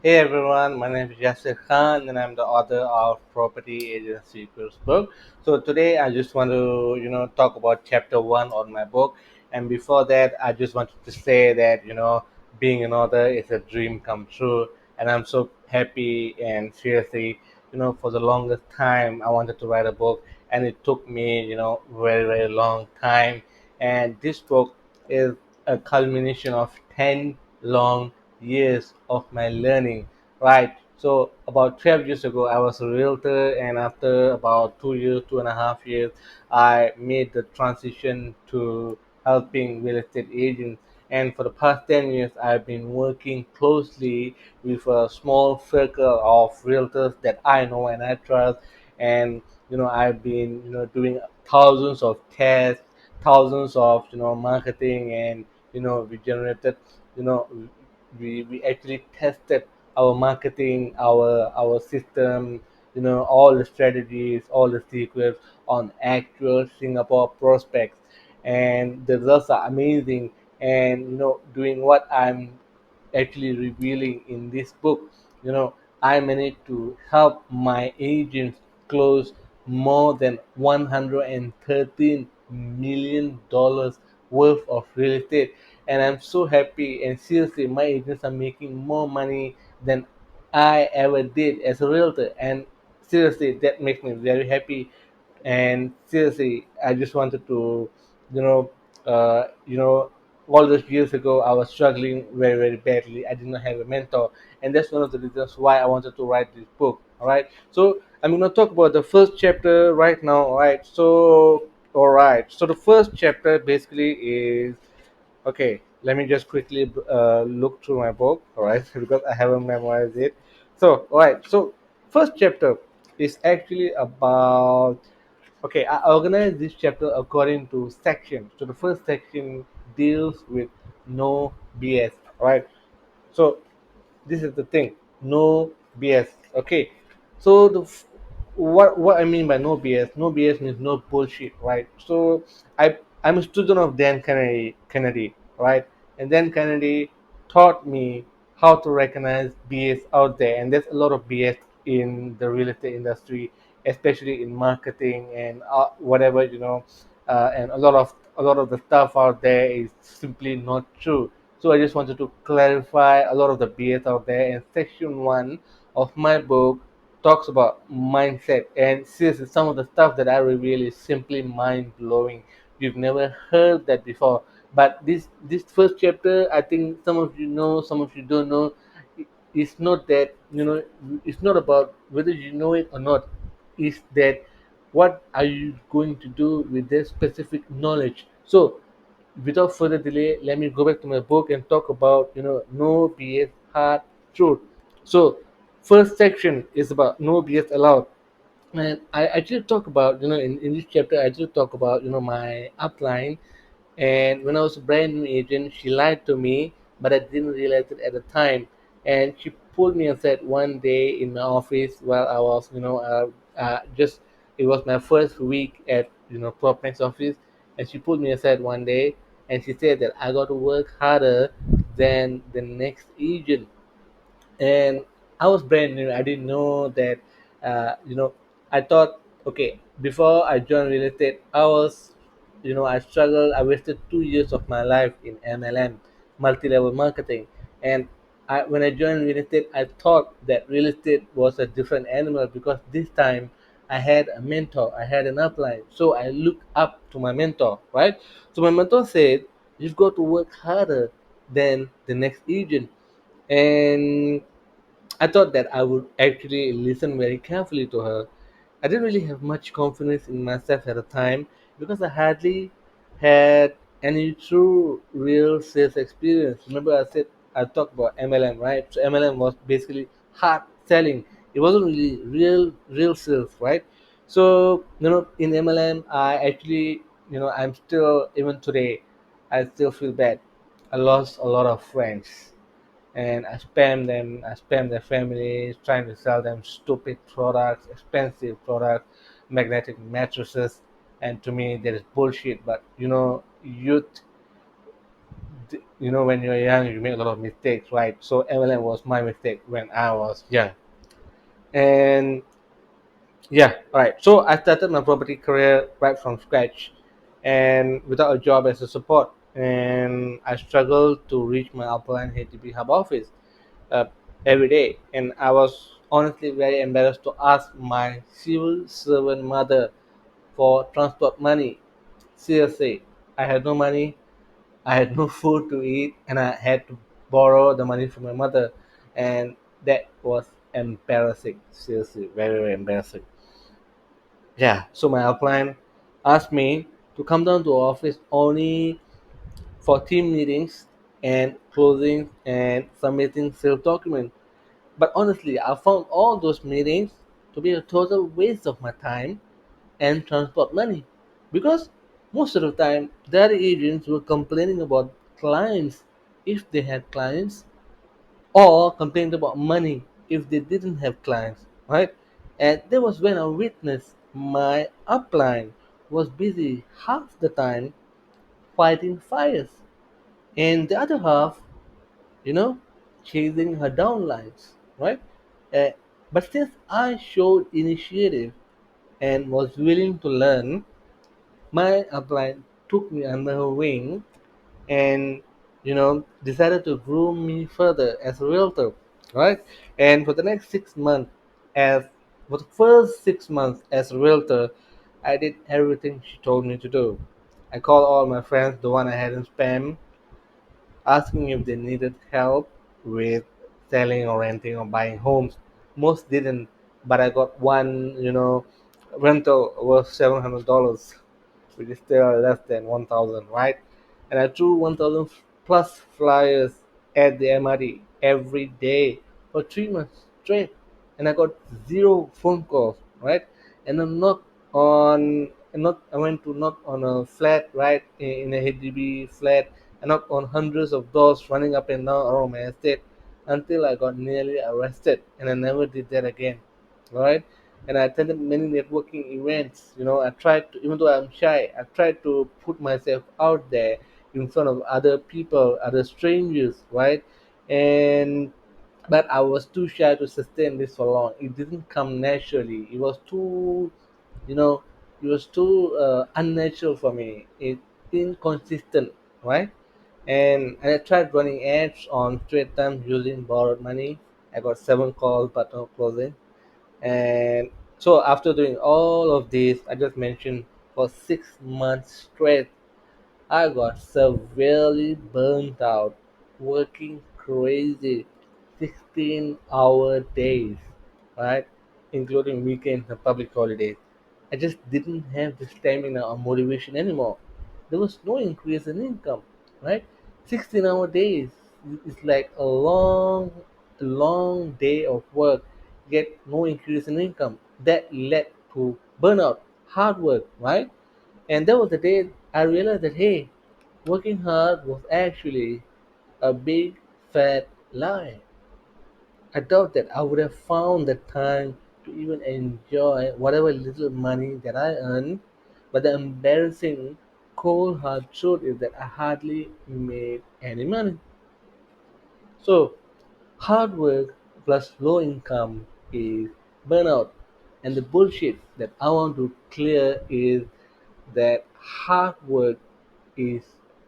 Hey everyone, my name is Yasser Khan and I'm the author of Property Agent Secrets book. So today I just want to, talk about chapter 1 on my book. And before that, I just wanted to say that, being an author is a dream come true. And I'm so happy and seriously, for the longest time I wanted to write a book and it took me, very, very long time. And this book is a culmination of 10 long years of my learning, right? So about 12 years ago, I was a realtor, and after about 2 years, 2.5 years, I made the transition to helping real estate agents. And for the past 10 years, I've been working closely with a small circle of realtors that I know and I trust. And I've been doing thousands of tests, thousands of marketing, and we generated you know we actually tested our marketing, our system, all the strategies, all the secrets on actual Singapore prospects, and the results are amazing. And doing what I'm actually revealing in this book, you know, I managed to help my agents close more than $113 million worth of real estate. And I'm so happy. And seriously, my agents are making more money than I ever did as a realtor. And seriously, that makes me very happy. And seriously, I just wanted to, you know, you know, all those years ago, I was struggling very, very badly. I did not have a mentor, and that's one of the reasons why I wanted to write this book. All right, so I'm gonna talk about the first chapter right now. All right. So the first chapter basically is okay. Let me just quickly look through my book. All right, because I haven't memorized it. So, all right. So, first chapter is actually about. Okay, I organized this chapter according to sections. So the first section deals with no BS. All right. So this is the thing, no BS. Okay, so what I mean by no BS, no BS means no bullshit, right? So I'm a student of Dan Kennedy, right? And Dan Kennedy taught me how to recognize BS out there, and there's a lot of BS in the real estate industry, especially in marketing and whatever, and a lot of the stuff out there is simply not true. So I just wanted to clarify a lot of the BS out there. And section 1 of my book talks about mindset. And seriously, some of the stuff that I reveal is simply mind blowing. You've never heard that before. But this first chapter, I think some of you know, some of you don't know. It's not that it's not about whether you know it or not. It's that what are you going to do with this specific knowledge. So without further delay, let me go back to my book and talk about no BS hard truth. So first section is about no BS allowed. And I actually talk about in this chapter I actually talk about my upline. And when I was a brand new agent, she lied to me, but I didn't realize it at the time. And she pulled me aside one day in my office while I was, just it was my first week at Propnex office, and she pulled me aside one day and she said that I got to work harder than the next agent. And I was brand new. I didn't know that. I thought, okay, before I joined real estate, I struggled. I wasted 2 years of my life in MLM, multi-level marketing, and when I joined real estate, I thought that real estate was a different animal because this time I had a mentor, I had an upline, so I looked up to my mentor, right? So my mentor said, "You've got to work harder than the next agent," and I thought that I would actually listen very carefully to her. I didn't really have much confidence in myself at the time because I hardly had any true real sales experience. Remember, I said I talked about MLM, right? So MLM was basically hard selling. It wasn't really real sales, right? So in MLM, I actually I'm still even today, I still feel bad. I lost a lot of friends and I spam them. I spam their families, trying to sell them stupid products, expensive products, magnetic mattresses, and to me that is bullshit. But youth when you're young, you make a lot of mistakes, right? So MLM was my mistake when I was young. And yeah, all right. So I started my property career right from scratch and without a job as a support. And I struggled to reach my upline HDB hub office uh, every day. And I was honestly very embarrassed to ask my civil servant mother for transport money. Seriously, I had no money, I had no food to eat, and I had to borrow the money from my mother. And that was embarrassing. Seriously, very, very embarrassing. Yeah, so my upline asked me to come down to office only for team meetings and closing and submitting sales documents. But honestly, I found all those meetings to be a total waste of my time and transport money because most of the time the other agents were complaining about clients if they had clients or complained about money if they didn't have clients, right? And that was when I witnessed my upline was busy half the time fighting fires, and the other half, you know, chasing her downlines, right? Uh, but since I showed initiative and was willing to learn, my upline took me under her wing and decided to groom me further as a realtor, right? And for the next 6 months, as for the first 6 months as a realtor, I did everything she told me to do. I called all my friends, the one I hadn't spam, asking if they needed help with selling or renting or buying homes. Most didn't, but I got one, rental worth $700, which is still less than 1,000, right? And I threw 1,000 plus flyers at the MRT every day for 3 months straight, and I got zero phone calls, right? And I'm not on, not I went to knock on a flat, right, in a HDB flat, and knocked on hundreds of doors running up and down around my estate until I got nearly arrested, and I never did that again, right? And I attended many networking events. I tried to, even though I'm shy, I tried to put myself out there in front of other people, other strangers, right? And but I was too shy to sustain this for long. It didn't come naturally. You know, it was too unnatural for me. It inconsistent, right? And I tried running ads on straight times using borrowed money. I got 7 calls but no closing. And so after doing all of this, I just mentioned for 6 months straight, I got severely burnt out, working crazy 16-hour days, right? Including weekends and public holidays. I just didn't have the stamina or motivation anymore. There was no increase in income, right? 16-hour days is like a long day of work, yet no increase in income. That led to burnout, hard work, right? And that was the day I realized that, hey, working hard was actually a big fat lie. I doubt that I would have found the time to even enjoy whatever little money that I earned. But the embarrassing, cold hard truth is that I hardly made any money. So, hard work plus low income is burnout. And the bullshit that I want to clear is that hard work is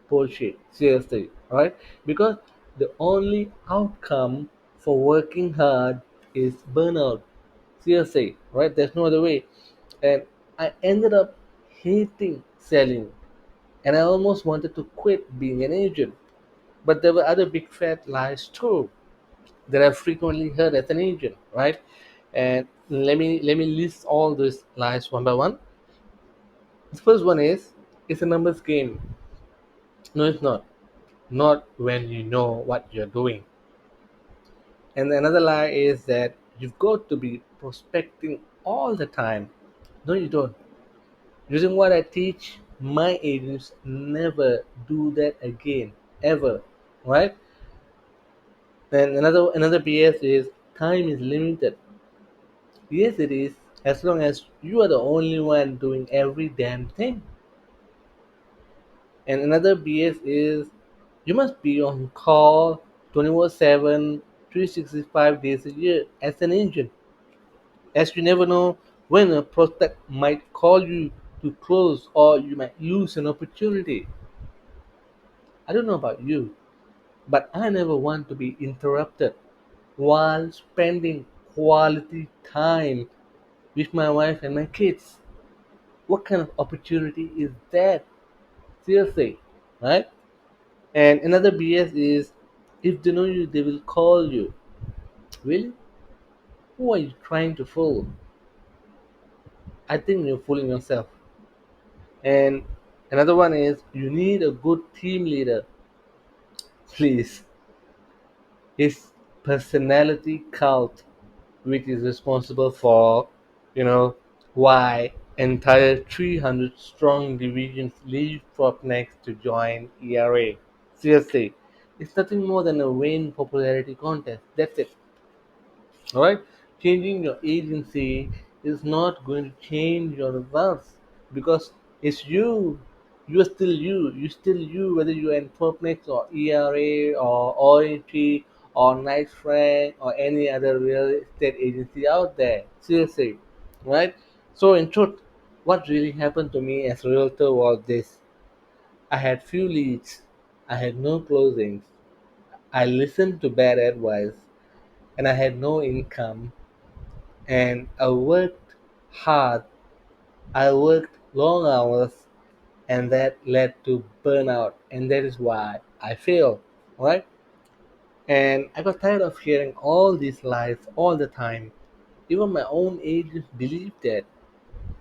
bullshit. Seriously, right? Because the only outcome for working hard is burnout. Seriously, right? There's no other way. And I ended up hating selling, and I almost wanted to quit being an agent. But there were other big fat lies too that I've frequently heard as an agent, right? And let me list all these lies one by one. The first one is it's a numbers game. No, it's not. Not when you know what you're doing. And another lie is that you've got to be prospecting all the time. No, you don't. Using what I teach, my agents never do that again, ever. Right? And another BS is time is limited. Yes, it is, as long as you are the only one doing every damn thing. And another BS is You must be on call 24/7, 365 days a year as an agent, as you never know when a prospect might call you to close or you might lose an opportunity. I don't know about you, but I never want to be interrupted while spending quality time with my wife and my kids. What kind of opportunity is that? Seriously, right? And another BS is if they know you, they will call you. Really? Who are you trying to fool? I think you're fooling yourself. And another one is you need a good team leader. Please. His personality cult, which is responsible for, you know, why entire 300 strong divisions leave next to join ERA. Seriously, it's nothing more than a vain popularity contest. That's it. All right, changing your agency is not going to change your results because it's you. You're still you. You're still you, whether you're in Perplex or ERA or OET or Night Frank or any other real estate agency out there. Seriously, right? So, in truth, what really happened to me as a realtor was this: I had few leads, I had no closings, I listened to bad advice, and I had no income, and I worked hard. I worked long hours, and that led to burnout, and that is why I failed, right? And I got tired of hearing all these lies all the time. Even my own agents believed that,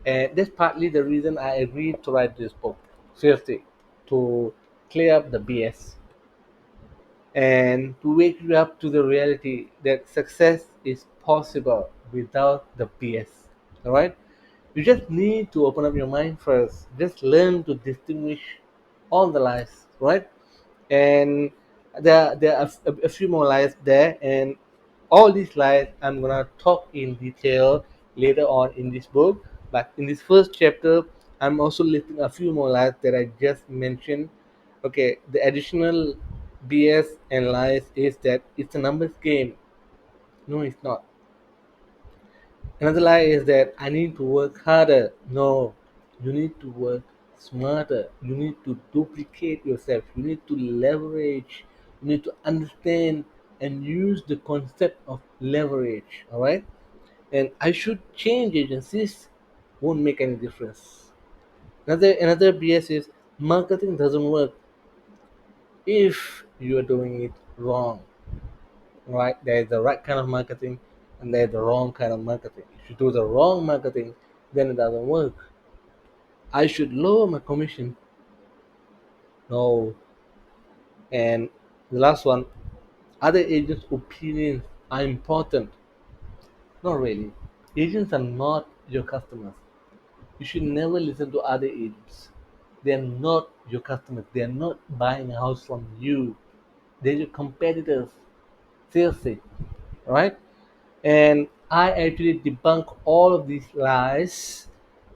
and that's partly the reason I agreed to write this book. Seriously, to clear up the BS and to wake you up to the reality that success is possible without the BS. All right. You just need to open up your mind first. Just learn to distinguish all the lies, right? And there are a few more lies there, and all these lies I'm gonna talk in detail later on in this book. But in this first chapter, I'm also listing a few more lies that I just mentioned. Okay, the additional BS and lies is that it's a numbers game. No, it's not. Another lie is that I need to work harder. No, you need to work smarter. You need to duplicate yourself. You need to leverage. You need to understand and use the concept of leverage. All right. And I should change agencies. Won't make any difference. Another BS is marketing doesn't work if you are doing it wrong. Right? There is the right kind of marketing and there's the wrong kind of marketing. If you do the wrong marketing, then it doesn't work. I should lower my commission. No. And the last one, other agents' opinions are important. Not really. Agents are not your customers. You should never listen to other agents. They are not your customers. They are not buying a house from you. They're your competitors. Seriously. Right? And I actually debunk all of these lies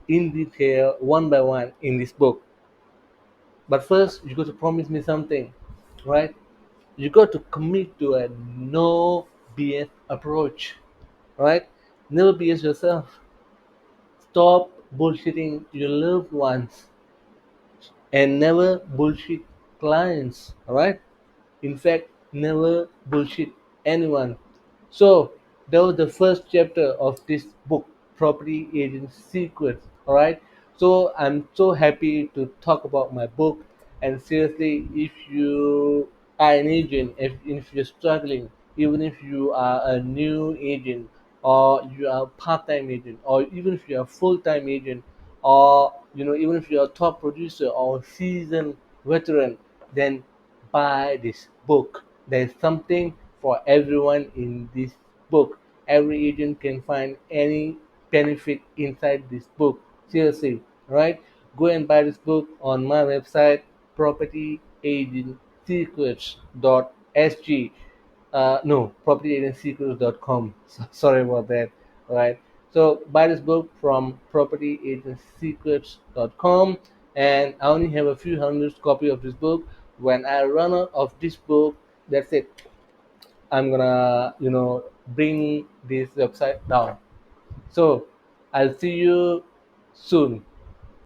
in detail one by one in this book. But first, you got to promise me something, right? You got to commit to a no BS approach, right? Never BS yourself. Stop bullshitting your loved ones and never bullshit clients, all right? In fact, never bullshit anyone. So that was the first chapter of this book, Property Agent Secrets. All right. So I'm so happy to talk about my book. And seriously, if you are an agent, if you're struggling, even if you are a new agent, or you are a part-time agent, or even if you're a full-time agent, or even if you're a top producer or seasoned veteran, then buy this book. There's something for everyone in this book. Every agent can find any benefit inside this book. Seriously, right? Go and buy this book on my website, propertyagentsecrets.sg. No, propertyagentsecrets.com. Sorry about that. Right. So buy this book from propertyagentsecrets.com, and I only have a few hundred copy of this book. When I run out of this book, that's it. I'm gonna, bring this website down. So I'll see you soon.